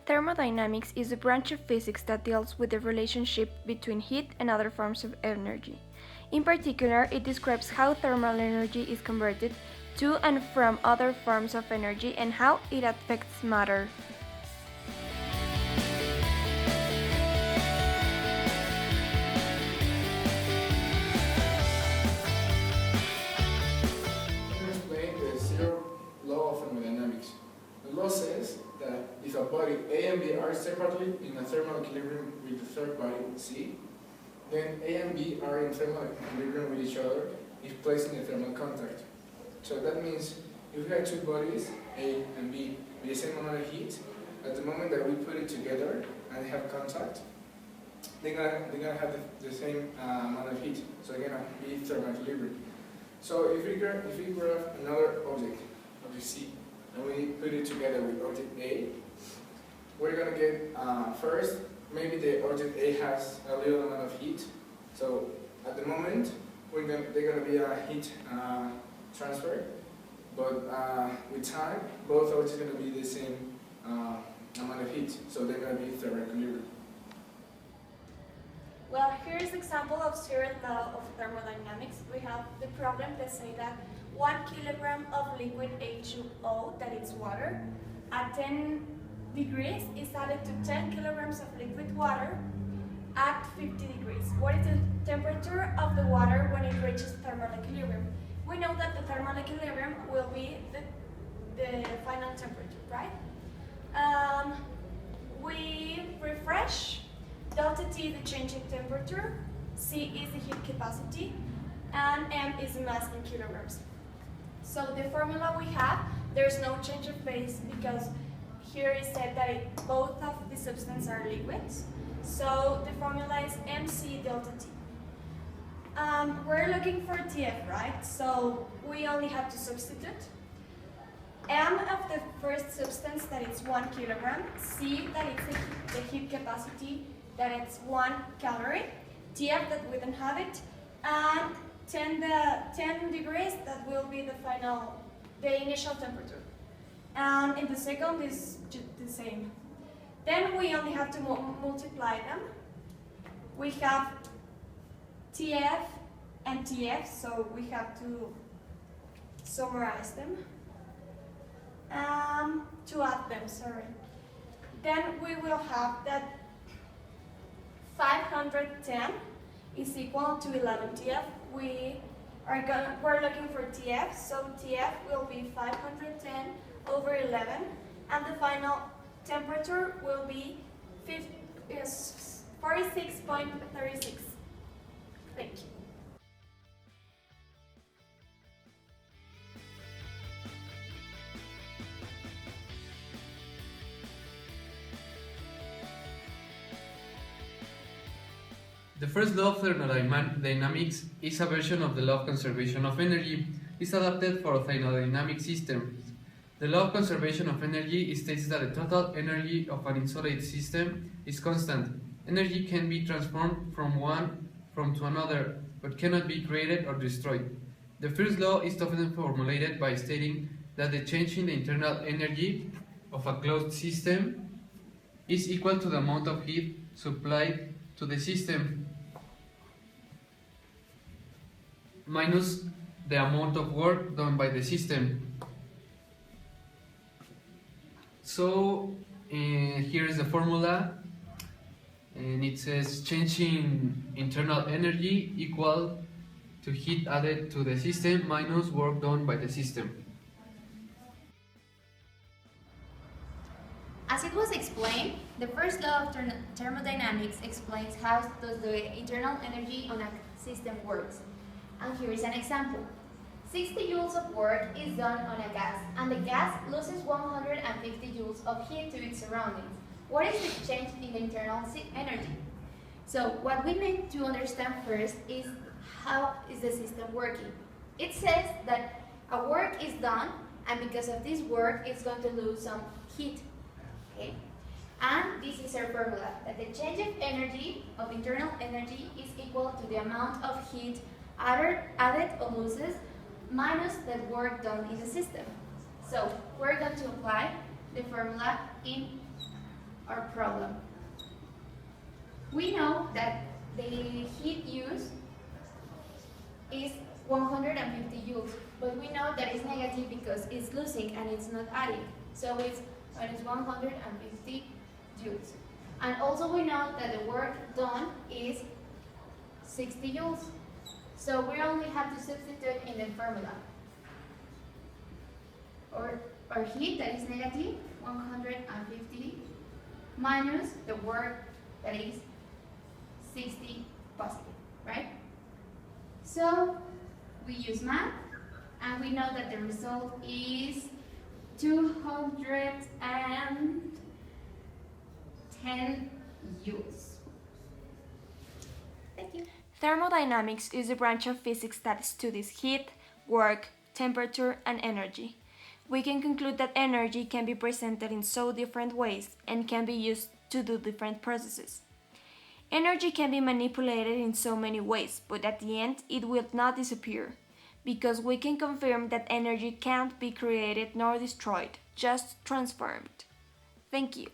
Thermodynamics is a branch of physics that deals with the relationship between heat and other forms of energy. In particular, it describes how thermal energy is converted to and from other forms of energy and how it affects matter. Let me explain the zero law of thermodynamics. The law says that if a body A and B are separately in a thermal equilibrium with the third body C, then A and B are in thermal equilibrium with each other if placed in a thermal contact. So that means if we have two bodies, A and B, with the same amount of heat, at the moment that we put it together and have contact, they're gonna have the same amount of heat. So they're gonna be thermal equilibrium. So if we grab another object C, and we put it together with object A, we're going to get, first, maybe the object A has a little amount of heat. So at the moment, they're going to be a heat transfer, but with time, both objects are going to be the same amount of heat. So they're going to be thermal equilibrium. Well, here is an example of zero law of thermodynamics. We have the problem that say that 1 kilogram of liquid H2O, that is water, at 10 degrees is added to 10 kilograms of liquid water at 50 degrees. What is the temperature of the water when it reaches thermal equilibrium? We know that the thermal equilibrium will be the final temperature, right? We refresh. Delta T is the change in temperature, C is the heat capacity, and M is the mass in kilograms. So the formula we have, there's no change of phase because here is said that both of the substances are liquids. So the formula is MC delta T. We're looking for TF, right? So we only have to substitute. M of the first substance, that is 1 kilogram. C, that is the heat capacity, that it's 1 calorie. TF, that we don't have it. And 10 degrees, that will be the initial temperature. And in the second is the same. Then we only have to multiply them. We have TF and TF, so we have to summarize them. To add them, sorry. Then we will have that 510 is equal to 11 TF. We're looking for TF, so TF will be 510 over 11, and the final temperature will be 46.36. Thank you. The first law of thermodynamics is a version of the law of conservation of energy. It's adapted for thermodynamic systems. The law of conservation of energy states that the total energy of an insulated system is constant. Energy can be transformed from to another, but cannot be created or destroyed. The first law is often formulated by stating that the change in the internal energy of a closed system is equal to the amount of heat supplied to the system minus the amount of work done by the system. So here is the formula, and it says change in internal energy equal to heat added to the system minus work done by the system. As it was explained, the first law of thermodynamics explains how does the internal energy on a system works. And here is an example. 60 joules of work is done on a gas, and the gas loses 150 joules of heat to its surroundings. What is the change in the internal energy? So what we need to understand first is how is the system working. It says that a work is done, and because of this work, it's going to lose some heat. Okay? And this is our formula, that the change of energy, of internal energy, is equal to the amount of heat added or loses minus the work done in the system. So we're going to apply the formula in our problem. We know that the heat use is 150 joules, but we know that it's negative because it's losing and it's not adding. So it's minus 150 joules. And also we know that the work done is 60 joules. So we only have to substitute in the formula. Or our heat, that is negative 150, minus the work, that is 60 positive, right? So we use math, and we know that the result is 210 joules. Thank you. Thermodynamics is a branch of physics that studies heat, work, temperature, and energy. We can conclude that energy can be presented in so different ways and can be used to do different processes. Energy can be manipulated in so many ways, but at the end it will not disappear, because we can confirm that energy can't be created nor destroyed, just transformed. Thank you.